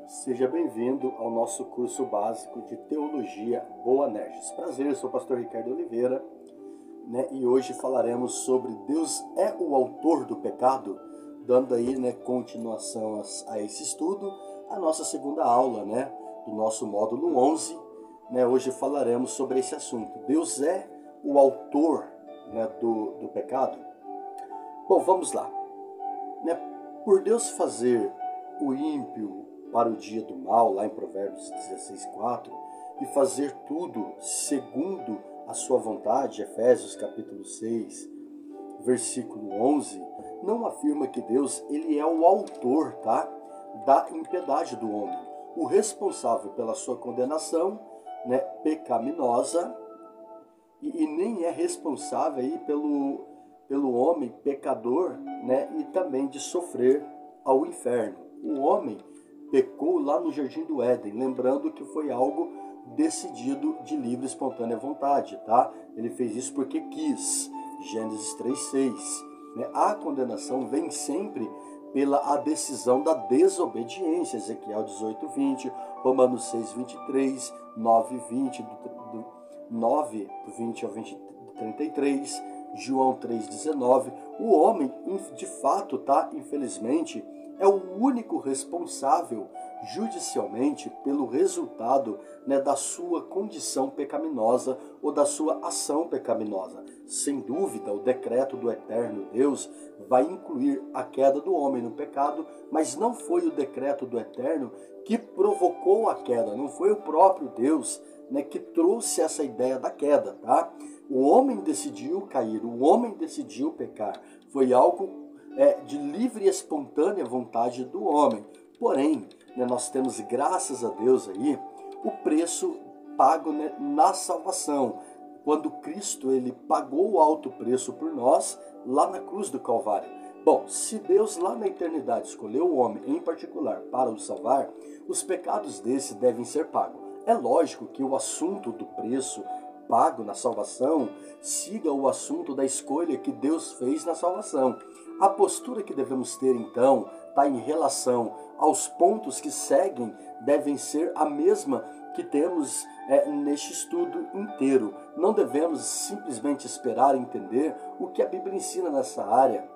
Seja bem-vindo ao nosso curso básico de Teologia Boanerges. Prazer, eu sou o pastor Ricardo Oliveira, e hoje falaremos sobre Deus é o autor do pecado, dando aí continuação a esse estudo, a nossa segunda aula do nosso módulo 11. Hoje falaremos sobre esse assunto. Deus é o autor do pecado? Bom, vamos lá. Por Deus fazer o ímpio para o dia do mal, lá em Provérbios 16:4, e fazer tudo segundo a sua vontade, Efésios capítulo 6, versículo 11, não afirma que Deus ele é o autor da impiedade do homem, o responsável pela sua condenação pecaminosa, e nem é responsável aí pelo homem pecador e também de sofrer ao inferno. O homem pecou lá no Jardim do Éden, lembrando que foi algo decidido de livre e espontânea vontade, Ele fez isso porque quis, Gênesis 3:6. A condenação vem sempre pela decisão da desobediência, Ezequiel 18:20, Romanos 6:23, 9:20, 9:20 ao 33, João 3:19. O homem, de fato, infelizmente, é o único responsável judicialmente pelo resultado da sua condição pecaminosa ou da sua ação pecaminosa. Sem dúvida, o decreto do eterno Deus vai incluir a queda do homem no pecado, mas não foi o decreto do eterno que provocou a queda, não foi o próprio Deus que trouxe essa ideia da queda, O homem decidiu cair, o homem decidiu pecar, foi algo de livre e espontânea vontade do homem. Porém, nós temos, graças a Deus, aí o preço pago na salvação, quando Cristo ele pagou o alto preço por nós lá na cruz do Calvário. Bom, se Deus lá na eternidade escolheu o homem em particular para o salvar, os pecados desse devem ser pagos. É lógico que o assunto do preço pago na salvação siga o assunto da escolha que Deus fez na salvação. A postura que devemos ter, então, em relação aos pontos que seguem, devem ser a mesma que temos neste estudo inteiro. Não devemos simplesmente esperar entender o que a Bíblia ensina nessa área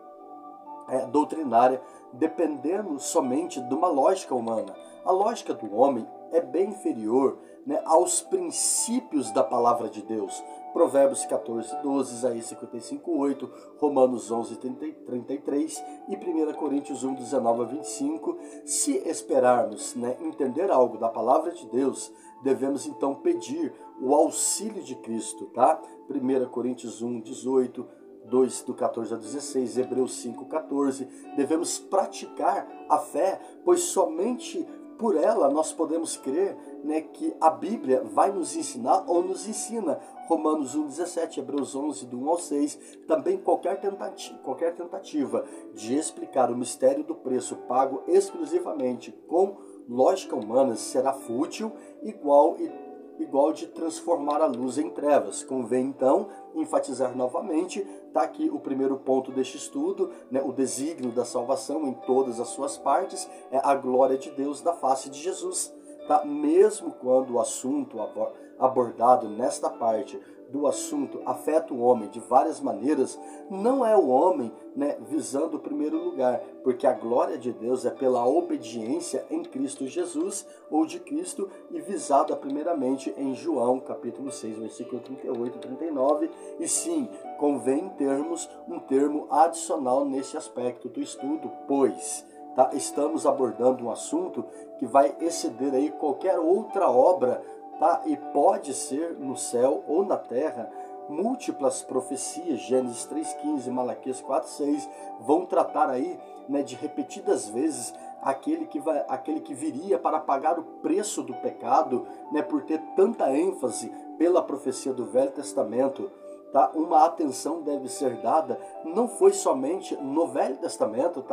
doutrinária, dependendo somente de uma lógica humana. A lógica do homem é bem inferior aos princípios da palavra de Deus. Provérbios 14:12, Isaías 55:8, Romanos 11:33 e 1 Coríntios 1:19-25. Se esperarmos entender algo da palavra de Deus, devemos então pedir o auxílio de Cristo, 1 Coríntios 1:18, 2 do 14 a 16, Hebreus 5:14. Devemos praticar a fé, pois somente por ela nós podemos crer que a Bíblia vai nos ensinar ou nos ensina. Romanos 1:17, Hebreus 11, do 1 ao 6. Também qualquer tentativa de explicar o mistério do preço pago exclusivamente com lógica humana será fútil, igual de transformar a luz em trevas. Convém então enfatizar novamente, aqui o primeiro ponto deste estudo, o desígnio da salvação em todas as suas partes, é a glória de Deus da face de Jesus. Mesmo quando o assunto abordado nesta parte do assunto afeta o homem de várias maneiras, não é o homem visando o primeiro lugar, porque a glória de Deus é pela obediência em Cristo Jesus, ou de Cristo, e visada primeiramente em João capítulo 6, versículo 38 e 39, e sim, convém termos um termo adicional nesse aspecto do estudo, pois estamos abordando um assunto que vai exceder aí qualquer outra obra, e pode ser no céu ou na terra. Múltiplas profecias, Gênesis 3:15, Malaquias 4:6, vão tratar aí de repetidas vezes aquele que viria para pagar o preço do pecado, por ter tanta ênfase pela profecia do Velho Testamento. Uma atenção deve ser dada, não foi somente no Velho Testamento,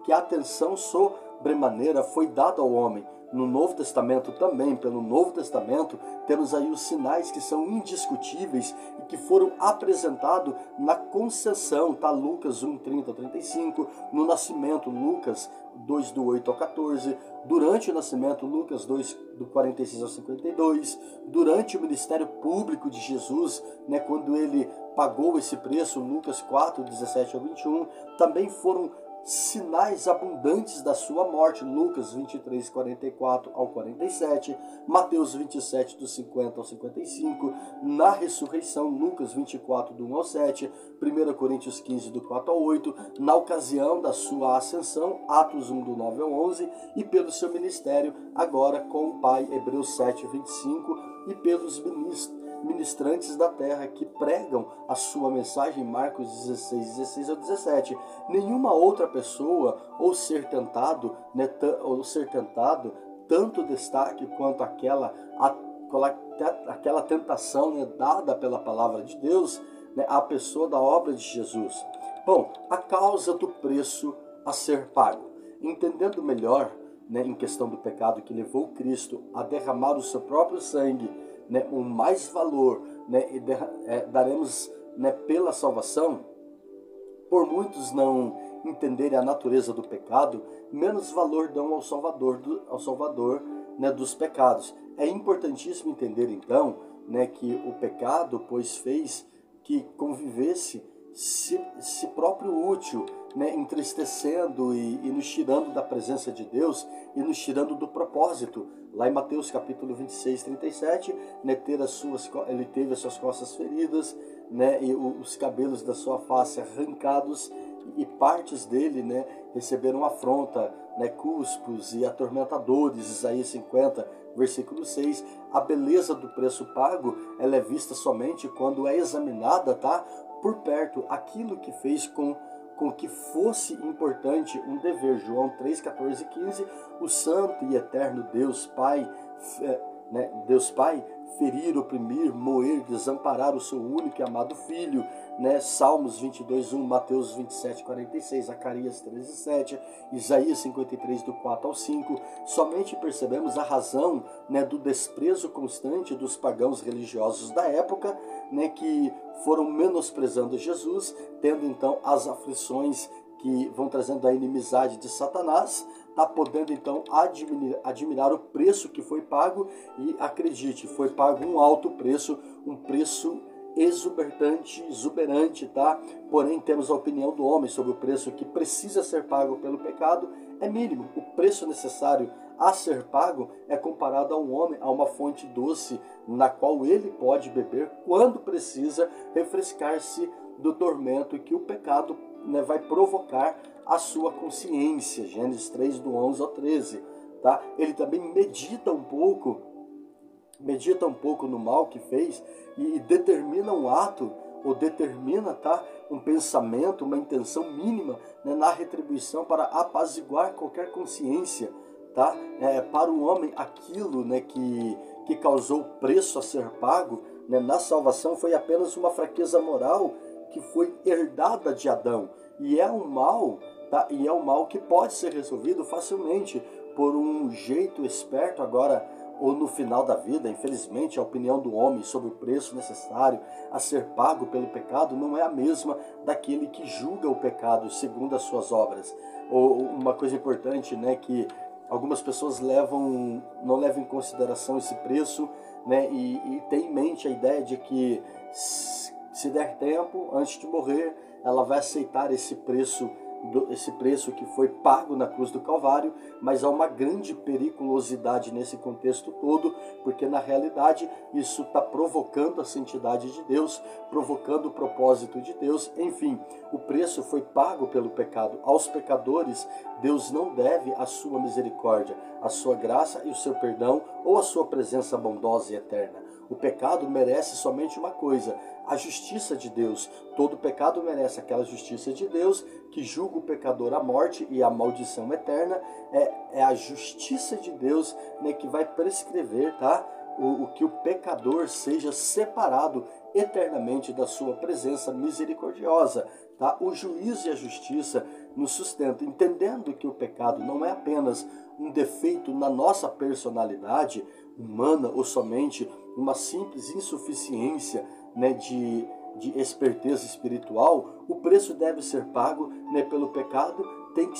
que a atenção sobremaneira foi dada ao homem. no Novo Testamento também, pelo Novo Testamento, temos aí os sinais que são indiscutíveis e que foram apresentados na concepção, tá? Lucas 1, 30 a 35, no nascimento, Lucas 2, do 8 ao 14, durante o nascimento, Lucas 2, do 46 ao 52, durante o ministério público de Jesus, né, quando ele pagou esse preço, Lucas 4, 17 ao 21, também foram sinais abundantes da sua morte, Lucas 23, 44 ao 47, Mateus 27, do 50 ao 55, na ressurreição, Lucas 24, do 1 ao 7, 1 Coríntios 15, do 4 ao 8, na ocasião da sua ascensão, Atos 1, do 9 ao 11, e pelo seu ministério, agora com o Pai, Hebreus 7, 25, e pelos ministrantes da terra que pregam a sua mensagem, Marcos 16, 16 ao 17. Nenhuma outra pessoa ou ser tentado, né, tanto destaque quanto aquela tentação, né, dada pela palavra de Deus, né, à pessoa da obra de Jesus. Bom, a causa do preço a ser pago. Entendendo melhor, né, em questão do pecado que levou Cristo a derramar o seu próprio sangue, né, o mais valor, né, daremos, né, pela salvação. Por muitos não entenderem a natureza do pecado, menos valor dão ao Salvador, né, dos pecados. É importantíssimo entender então, né, que o pecado, pois, fez que convivesse se próprio útil, né, entristecendo e nos tirando da presença de Deus e nos tirando do propósito. Lá em Mateus capítulo 26, 37, né, ele teve as suas costas feridas, né, e os cabelos da sua face arrancados, e partes dele, né, receberam afronta, né, cuspos e atormentadores. Isaías 50, versículo 6. A beleza do preço pago, ela é vista somente quando é examinada, tá, por perto, aquilo que fez com que fosse importante um dever. João 3, 14 e 15, o santo e eterno Deus Pai, Deus Pai, ferir, oprimir, moer, desamparar o seu único e amado Filho, né? Salmos 22, 1, Mateus 27, 46, Zacarias 13, 7, Isaías 53, do 4 ao 5. Somente percebemos a razão, né, do desprezo constante dos pagãos religiosos da época, né, que foram menosprezando Jesus, tendo então as aflições que vão trazendo a inimizade de Satanás, tá podendo então admirar o preço que foi pago. E acredite, foi pago um alto preço, um preço exuberante, tá? Porém, temos a opinião do homem sobre o preço que precisa ser pago pelo pecado é mínimo. O preço necessário a ser pago é comparado a um homem, a uma fonte doce, na qual ele pode beber quando precisa refrescar-se do tormento que o pecado, né, vai provocar a sua consciência. Gênesis 3, do 11 ao 13. Tá? Ele também medita um pouco no mal que fez e determina um ato, ou determina, tá, um pensamento, uma intenção mínima, né, na retribuição para apaziguar qualquer consciência. Tá? Para o homem, aquilo, né, que causou preço a ser pago, né, na salvação foi apenas uma fraqueza moral que foi herdada de Adão. E é um mal, tá? E é um mal que pode ser resolvido facilmente por um jeito esperto agora ou no final da vida. Infelizmente, a opinião do homem sobre o preço necessário a ser pago pelo pecado não é a mesma daquele que julga o pecado segundo as suas obras. Ou uma coisa importante, né, que algumas pessoas não levam em consideração esse preço, né, e tem em mente a ideia de que se der tempo, antes de morrer, ela vai aceitar esse preço que foi pago na cruz do Calvário. Mas há uma grande periculosidade nesse contexto todo, porque na realidade isso está provocando a santidade de Deus, provocando o propósito de Deus. Enfim, o preço foi pago pelo pecado. Aos pecadores, Deus não deve a sua misericórdia, a sua graça e o seu perdão, ou a sua presença bondosa e eterna. O pecado merece somente uma coisa: a justiça de Deus. Todo pecado merece aquela justiça de Deus que julga o pecador à morte e à maldição eterna. É a justiça de Deus, né, que vai prescrever, tá, o que o pecador seja separado eternamente da sua presença misericordiosa. Tá? O juízo e a justiça nos sustentam, entendendo que o pecado não é apenas um defeito na nossa personalidade humana ou somente uma simples insuficiência, né, de esperteza espiritual, o preço deve ser pago, né, pelo pecado. Tem que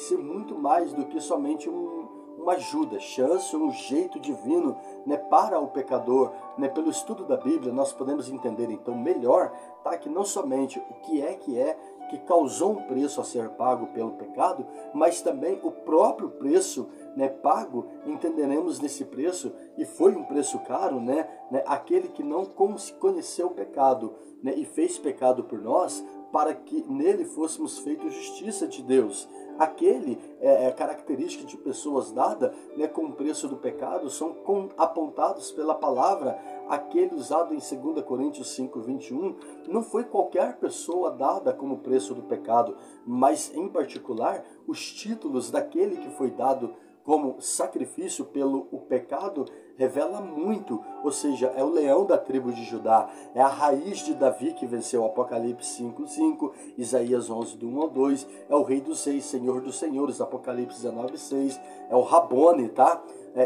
ser muito mais do que somente uma ajuda, chance ou um jeito divino, né, para o pecador. Né, pelo estudo da Bíblia nós podemos entender então melhor, tá, que não somente o que causou um preço a ser pago pelo pecado, mas também o próprio preço, né, pago, entenderemos nesse preço, e foi um preço caro, né, aquele que não conheceu o pecado, né, e fez pecado por nós, para que nele fôssemos feitos justiça de Deus. Aquele característica de pessoas dada, né, com o preço do pecado, são apontados pela palavra. Aquele usado em 2 Coríntios 5, 21, não foi qualquer pessoa dada como preço do pecado, mas em particular os títulos daquele que foi dado como sacrifício pelo o pecado revela muito, ou seja, é o leão da tribo de Judá, é a raiz de Davi que venceu, Apocalipse 5:5, Isaías 11, do 1 ao 2, é o Rei dos Reis, Senhor dos Senhores, Apocalipse 19:6, é o Rabone, tá?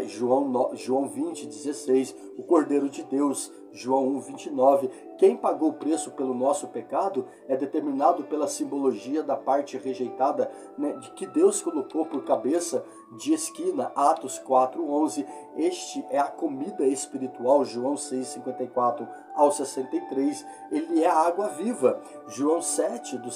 João 20:16, o Cordeiro de Deus, João 1:29. Quem pagou o preço pelo nosso pecado é determinado pela simbologia da parte rejeitada, né, de que Deus colocou por cabeça de esquina, Atos 4:11. Este é a comida espiritual, João 6:54 ao 63. Ele é a água viva, João 7, do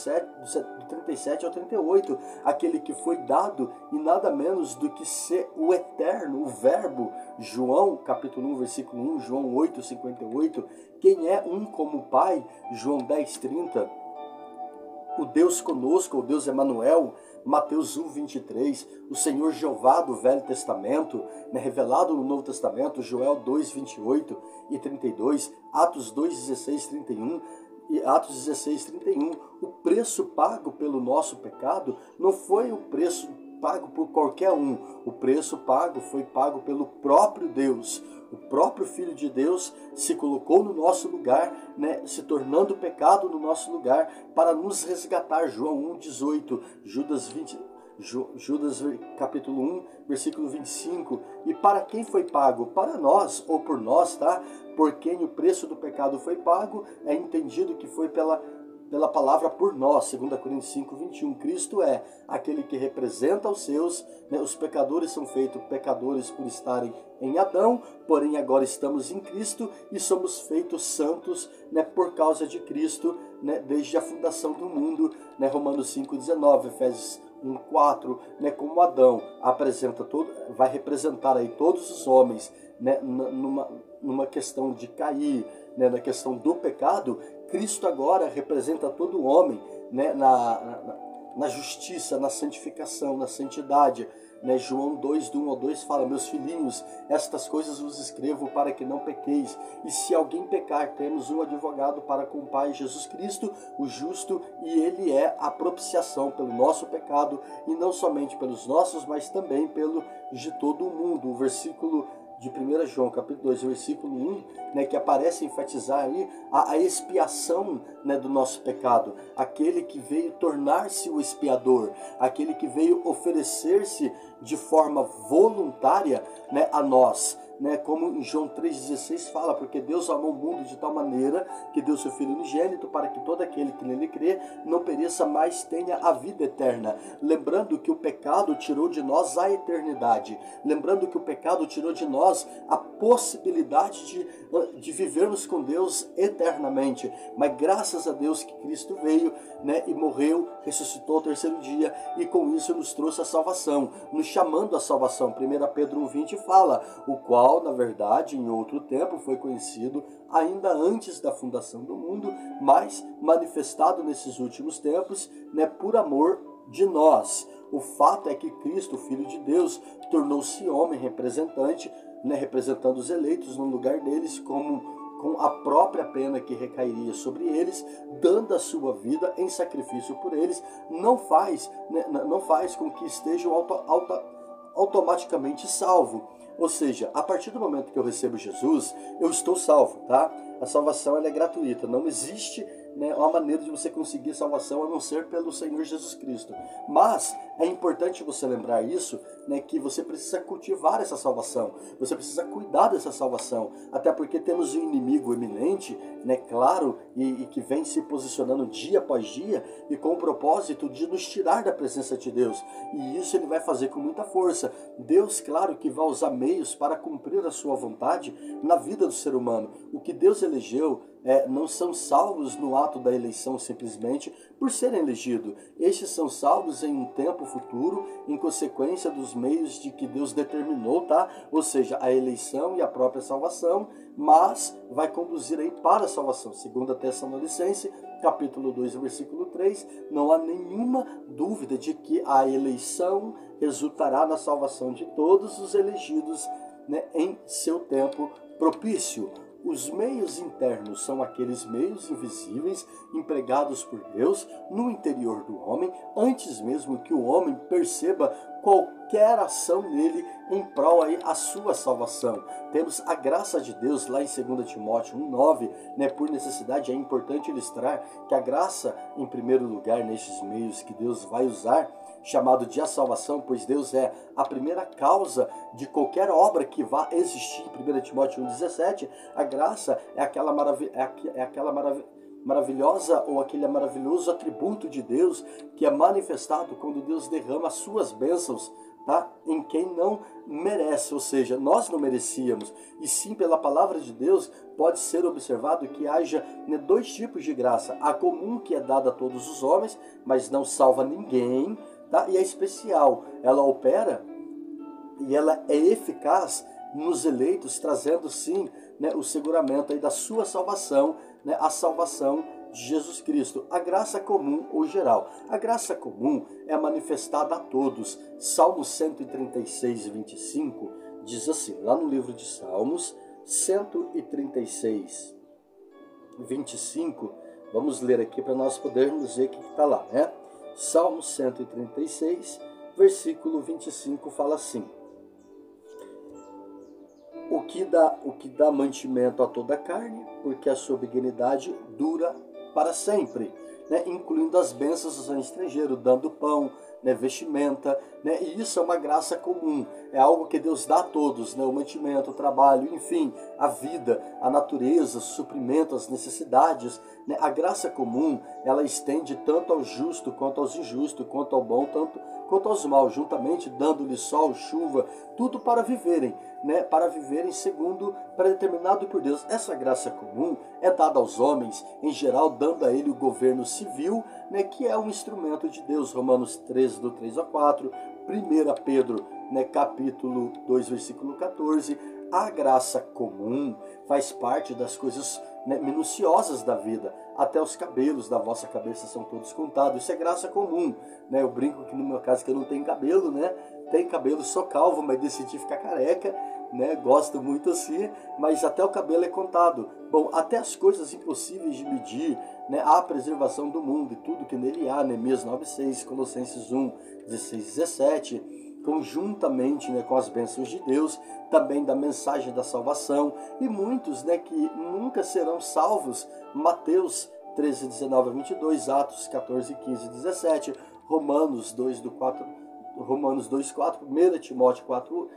37 ao 38. Aquele que foi dado e nada menos do que ser o eterno, o verbo, João capítulo 1, versículo 1, João 8:58. Quem é um como o Pai, João 10:30. O Deus conosco, o Deus Emanuel, Mateus 1:23, o Senhor Jeová do Velho Testamento, né, revelado no Novo Testamento, Joel 2:28 e 32, Atos 2:16, 31 e Atos 16:31. O preço pago pelo nosso pecado não foi o preço pago por qualquer um. O preço pago foi pago pelo próprio Deus. O próprio Filho de Deus se colocou no nosso lugar, né, se tornando pecado no nosso lugar, para nos resgatar. João 1:18, Judas capítulo 1, versículo 25. E para quem foi pago? Para nós, ou por nós, tá? Por quem o preço do pecado foi pago, é entendido que foi pela palavra por nós, 2 Coríntios 5, 21. Cristo é aquele que representa os seus, né? Os pecadores são feitos pecadores por estarem em Adão, porém agora estamos em Cristo e somos feitos santos, né, por causa de Cristo, né, desde a fundação do mundo, né? Romanos 5:19, Efésios 1:4, né, como Adão vai representar aí todos os homens, né, numa questão de cair, né, na questão do pecado. Cristo agora representa todo homem, né, na justiça, na santificação, na santidade. Né? João 2, do 1 ao 2 fala: meus filhinhos, estas coisas vos escrevo para que não pequeis. E se alguém pecar, temos um advogado para com o Pai, Jesus Cristo, o justo, e ele é a propiciação pelo nosso pecado, e não somente pelos nossos, mas também pelo de todo o mundo. O versículo de 1 João, capítulo 2, versículo 1, né, que aparece enfatizar aí a expiação, né, do nosso pecado. Aquele que veio tornar-se o expiador, aquele que veio oferecer-se de forma voluntária, né, a nós. Né, como em João 3,16 fala: porque Deus amou o mundo de tal maneira que deu seu Filho unigênito, para que todo aquele que nele crê não pereça, mas tenha a vida eterna. Lembrando que o pecado tirou de nós a eternidade. Lembrando que o pecado tirou de nós a possibilidade de vivermos com Deus eternamente. Mas graças a Deus que Cristo veio, né, e morreu, ressuscitou ao terceiro dia, e com isso nos trouxe a salvação, nos chamando a salvação. 1 Pedro 1,20 fala: o qual, na verdade, em outro tempo foi conhecido ainda antes da fundação do mundo, mas manifestado nesses últimos tempos, né, por amor de nós. O fato é que Cristo, Filho de Deus, tornou-se homem representante, né, representando os eleitos no lugar deles, com a própria pena que recairia sobre eles, dando a sua vida em sacrifício por eles. Não faz com que estejam automaticamente salvos. Ou seja, a partir do momento que eu recebo Jesus, eu estou salvo, tá? A salvação ela é gratuita, não existe né, uma maneira de você conseguir salvação a não ser pelo Senhor Jesus Cristo. Mas é importante você lembrar isso, né, que você precisa cultivar essa salvação, você precisa cuidar dessa salvação, até porque temos um inimigo eminente, né, claro, e que vem se posicionando dia após dia e com o propósito de nos tirar da presença de Deus. E isso ele vai fazer com muita força. Deus, claro, que vai usar meios para cumprir a sua vontade na vida do ser humano. O que Deus elegeu não são salvos no ato da eleição simplesmente por serem elegidos. Estes são salvos em um tempo futuro, em consequência dos meios de que Deus determinou, tá? Ou seja, a eleição e a própria salvação, mas vai conduzir aí para a salvação. 2 Tessalonicenses, capítulo 2, versículo 3, não há nenhuma dúvida de que a eleição resultará na salvação de todos os elegidos, né, em seu tempo propício. Os meios internos são aqueles meios invisíveis empregados por Deus no interior do homem, antes mesmo que o homem perceba qualquer ação nele em prol aí a sua salvação. Temos a graça de Deus lá em 2 Timóteo 1,9, né? Por necessidade é importante ilustrar que a graça, em primeiro lugar, nestes meios que Deus vai usar, chamado de a salvação, pois Deus é a primeira causa de qualquer obra que vá existir. 1 Timóteo 1,17, a graça é aquela maravilhosa ou aquele maravilhoso atributo de Deus que é manifestado quando Deus derrama as suas bênçãos, tá, em quem não merece, ou seja, nós não merecíamos, e sim pela palavra de Deus pode ser observado que haja, né, dois tipos de graça: a comum, que é dada a todos os homens, mas não salva ninguém, tá? E a especial, ela opera e ela é eficaz nos eleitos, trazendo sim, né, o seguramento aí da sua salvação, né, a salvação de Jesus Cristo. A graça comum ou geral. A graça comum é manifestada a todos. Salmo 136, 25 diz assim, lá no livro de Salmos 136, 25, vamos ler aqui para nós podermos ver o que está lá, né? Salmo 136, versículo 25 fala assim: o que dá mantimento a toda a carne, porque a sua benignidade dura para sempre, né? Incluindo as bênçãos ao estrangeiro, dando pão, né, vestimenta, né? E isso é uma graça comum, é algo que Deus dá a todos, né? O mantimento, o trabalho, enfim, a vida, a natureza, o suprimento, as necessidades, né? A graça comum, ela estende tanto ao justo quanto aos injustos, quanto ao bom, tanto quanto aos maus, juntamente dando-lhe sol, chuva, tudo para viverem, né? Para viverem segundo predeterminado por Deus. Essa graça comum é dada aos homens, em geral, dando a ele o governo civil, né? Que é um instrumento de Deus. Romanos 13, do 3 a 4, 1 Pedro, né? Capítulo 2, versículo 14. A graça comum faz parte das coisas, né, minuciosas da vida. Até os cabelos da vossa cabeça são todos contados. Isso é graça comum, né? Eu brinco que no meu caso que eu não tenho cabelo, né? Tem cabelo, sou calvo, mas decidi ficar careca, né? Gosto muito assim, mas até o cabelo é contado. Bom, até as coisas impossíveis de medir, né? A preservação do mundo e tudo que nele há, Neemias 9,6, Colossenses 1, 16, 17, conjuntamente, né, com as bênçãos de Deus, também da mensagem da salvação, e muitos, né, que nunca serão salvos. Mateus 13, 19 a 22, Atos 14, 15 e 17, Romanos 2, 4, 1 Timóteo 4,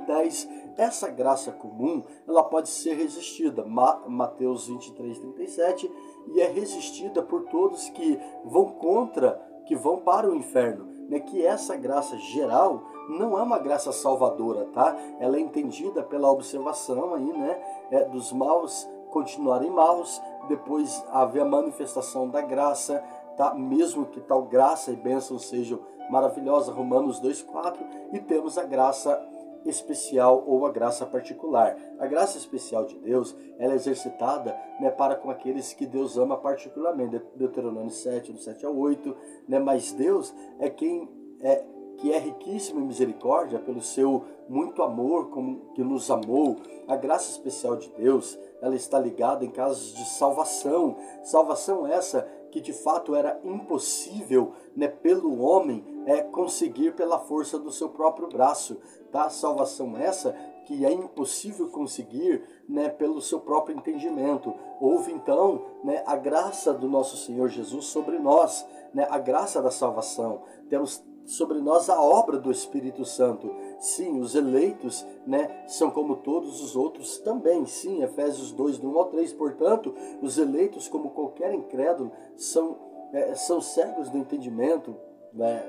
10. Essa graça comum, ela pode ser resistida, Mateus 23, 37, e é resistida por todos que vão para o inferno, né? Que essa graça geral não é uma graça salvadora, tá? Ela é entendida pela observação aí, né, dos maus continuarem maus, depois haver a manifestação da graça, tá? Mesmo que tal graça e bênção sejam maravilhosas, Romanos 2,4, e temos a graça especial ou a graça particular. A graça especial de Deus, ela é exercitada, né, para com aqueles que Deus ama particularmente, Deuteronômio 7, do 7 ao 8, né? Mas Deus é quem que é riquíssimo em misericórdia pelo seu muito amor, como que nos amou. A graça especial de Deus, ela está ligada em casos de salvação. Salvação essa que de fato era impossível, né, pelo homem conseguir pela força do seu próprio braço, tá? Salvação essa que é impossível conseguir, né, pelo seu próprio entendimento. Houve então, né, a graça do nosso Senhor Jesus sobre nós, né, a graça da salvação. Temos sobre nós a obra do Espírito Santo. Sim, os eleitos, né, são como todos os outros também. Sim, Efésios 2, do 1 ao 3. Portanto, os eleitos, como qualquer incrédulo, são cegos do entendimento, né,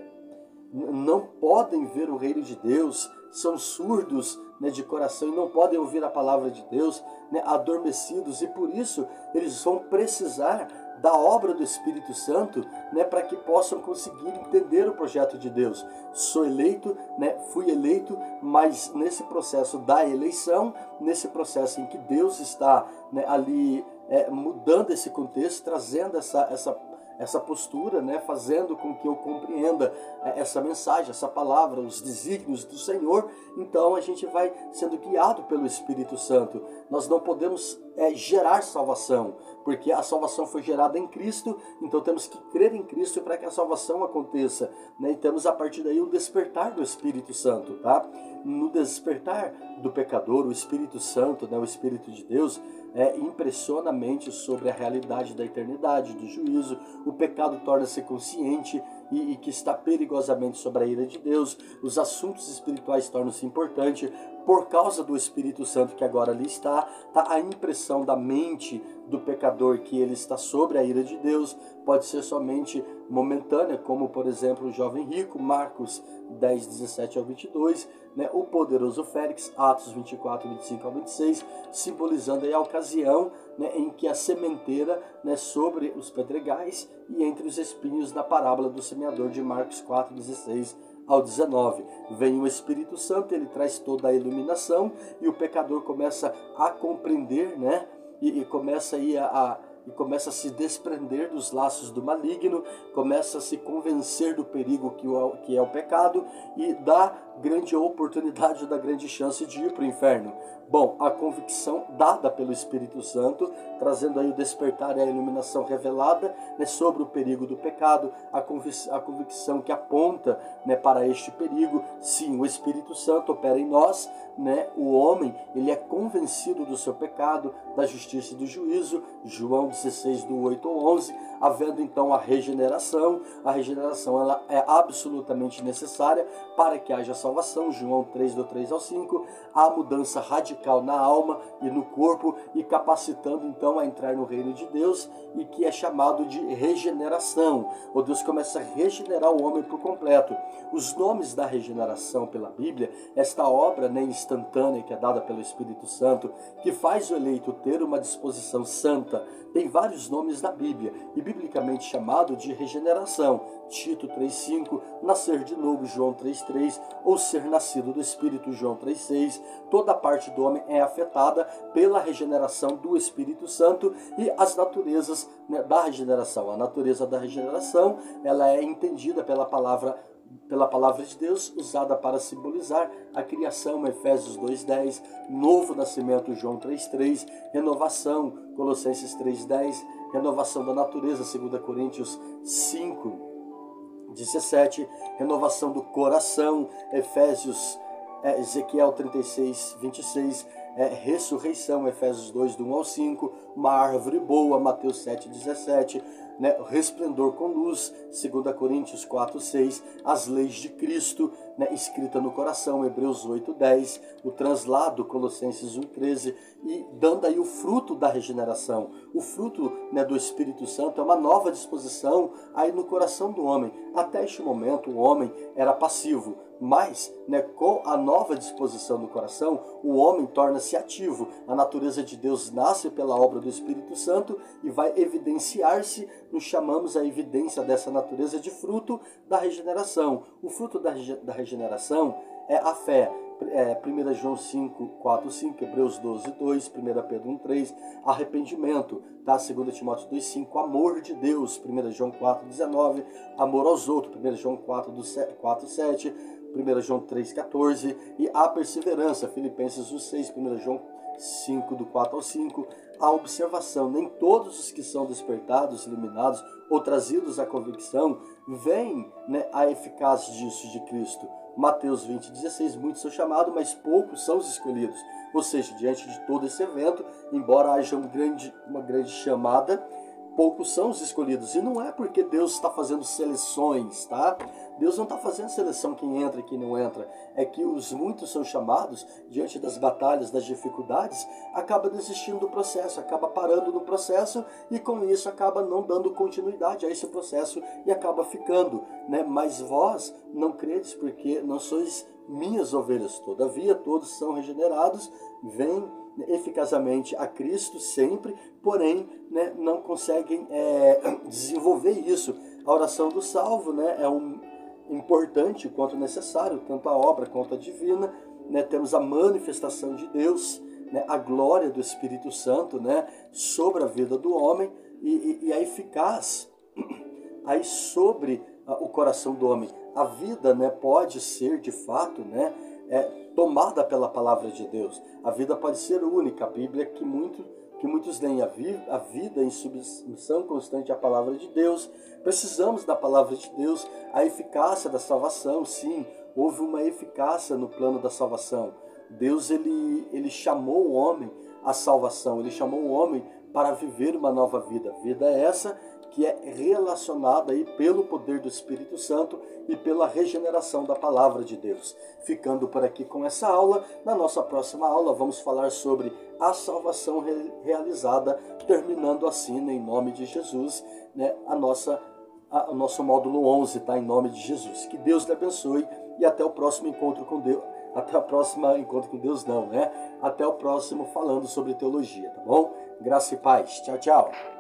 não podem ver o reino de Deus, são surdos, né, de coração, e não podem ouvir a palavra de Deus, né, adormecidos, e por isso eles vão precisar da obra do Espírito Santo, né, para que possam conseguir entender o projeto de Deus. Sou eleito, né, fui eleito, mas nesse processo da eleição, nesse processo em que Deus está, né, ali mudando esse contexto, trazendo essa postura, né, fazendo com que eu compreenda essa mensagem, essa palavra, os desígnios do Senhor, então a gente vai sendo guiado pelo Espírito Santo. Nós não podemos gerar salvação, porque a salvação foi gerada em Cristo, então temos que crer em Cristo para que a salvação aconteça, né? E temos a partir daí o despertar do Espírito Santo, tá? No despertar do pecador, o Espírito Santo, né, o Espírito de Deus, impressiona a mente sobre a realidade da eternidade, do juízo. O pecado torna-se consciente e que está perigosamente sobre a ira de Deus. Os assuntos espirituais tornam-se importantes por causa do Espírito Santo que agora ali está. A impressão da mente do pecador que ele está sobre a ira de Deus pode ser somente momentânea, como por exemplo o jovem rico, Marcos 10, 17 ao 22, né? O poderoso Félix, Atos 24, 25 ao 26, simbolizando aí a ocasião, né, em que a sementeira, né, sobre os pedregais e entre os espinhos da parábola do semeador de Marcos 4, 16 ao 19. Vem o Espírito Santo, ele traz toda a iluminação e o pecador começa a compreender, né, e começa aí e começa a se desprender dos laços do maligno, começa a se convencer do perigo que é o pecado e da grande oportunidade, da grande chance de ir para o inferno. Bom, a convicção dada pelo Espírito Santo, trazendo aí o despertar e a iluminação revelada, né, sobre o perigo do pecado, a convicção que aponta, né, para este perigo. Sim, o Espírito Santo opera em nós, né? O homem, ele é convencido do seu pecado, da justiça e do juízo, João 16, do 8 ao 11, havendo então a regeneração. A regeneração ela é absolutamente necessária para que haja salvação, João 3, do 3 ao 5, a mudança radical na alma e no corpo, e capacitando então a entrar no reino de Deus, e que é chamado de regeneração. O Deus começa a regenerar o homem por completo. Os nomes da regeneração pela Bíblia, esta obra, né, instantânea que é dada pelo Espírito Santo, que faz o eleito ter uma disposição santa, tem vários nomes na Bíblia, e biblicamente chamado de regeneração. Tito 3,5, nascer de novo, João 3,3, ou ser nascido do Espírito, João 3,6. Toda parte do homem é afetada pela regeneração do Espírito Santo e as naturezas, né, da regeneração. A natureza da regeneração, ela é entendida pela palavra de Deus, usada para simbolizar a criação, Efésios 2:10, novo nascimento, João 3:3, renovação, Colossenses 3:10, renovação da natureza, 2 Coríntios 5:17, renovação do coração, Ezequiel 36:26, ressurreição, Efésios 2, do 1 ao 5, uma árvore boa, Mateus 7:17, né, resplendor com luz, 2 Coríntios 4:6, as leis de Cristo, né, escrita no coração, Hebreus 8:10, o translado, Colossenses 1:13, e dando aí o fruto da regeneração. O fruto, né, do Espírito Santo é uma nova disposição aí no coração do homem. Até este momento o homem era passivo, mas, né, com a nova disposição do coração, o homem torna-se ativo. A natureza de Deus nasce pela obra do Espírito Santo e vai evidenciar-se, nos chamamos a evidência dessa natureza de fruto da regeneração. O fruto da regeneração é a fé. 1 João 5, 4, 5, Hebreus 12, 2, 1 Pedro 1, 3, arrependimento, tá? 2 Timóteo 2, 5, amor de Deus, 1 João 4, 19, amor aos outros, 1 João 4, 7, 1 João 3, 14, e a perseverança, Filipenses 1, 6, 1 João 5, do 4 ao 5, a observação: nem todos os que são despertados, iluminados ou trazidos à convicção veem, né, a eficácia disso de Cristo. Mateus 20, 16, muitos são chamados, mas poucos são os escolhidos. Ou seja, diante de todo esse evento, embora haja uma grande chamada, poucos são os escolhidos. E não é porque Deus está fazendo seleções, tá? Deus não está fazendo seleção quem entra e quem não entra. É que os muitos são chamados, diante das batalhas, das dificuldades, acaba desistindo do processo, acaba parando no processo e com isso acaba não dando continuidade a esse processo e acaba ficando, né? Mas vós não credes porque não sois minhas ovelhas. Todavia todos são regenerados, vêm eficazmente a Cristo sempre, porém, né, não conseguem desenvolver isso. A oração do salvo, né, é importante quanto necessário, tanto a obra quanto a divina, né? Temos a manifestação de Deus, né, a glória do Espírito Santo, né, sobre a vida do homem e a eficaz aí sobre o coração do homem. A vida, né, pode ser de fato, né, tomada pela palavra de Deus. A vida pode ser única. A Bíblia que muitos leem a vida em submissão constante à palavra de Deus. Precisamos da palavra de Deus, a eficácia da salvação. Sim, houve uma eficácia no plano da salvação. Deus ele chamou o homem à salvação, ele chamou o homem para viver uma nova vida. Vida essa que é relacionada aí pelo poder do Espírito Santo e pela regeneração da palavra de Deus. Ficando por aqui com essa aula, na nossa próxima aula vamos falar sobre a salvação realizada, terminando assim, né, em nome de Jesus, né, o nosso módulo 11, tá? Em nome de Jesus. Que Deus lhe abençoe e até o próximo encontro com Deus. Até o próximo encontro com Deus não, né? Até o próximo falando sobre teologia, tá bom? Graça e paz. Tchau, tchau.